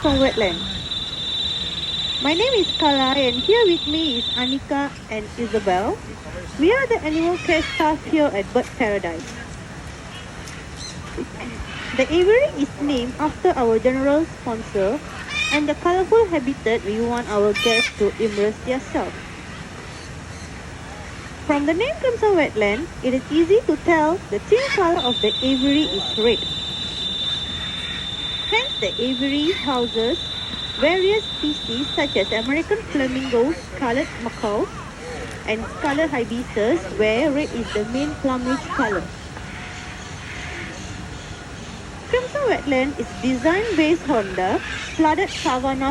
from Wetland. My name is Kala and here with me is Anika and Isabel. We are the animal care staff here at Bird Paradise. The aviary is named after our general sponsor and the colorful habitat we want our guests to immerse themselves. From the name Crimson Wetland, it is easy to tell the theme color of the aviary is red. Hence, the aviary houses various species such as American flamingos, scarlet macaws, and scarlet ibises, where red is the main plumage color. Crimson Wetland is designed based on the flooded savanna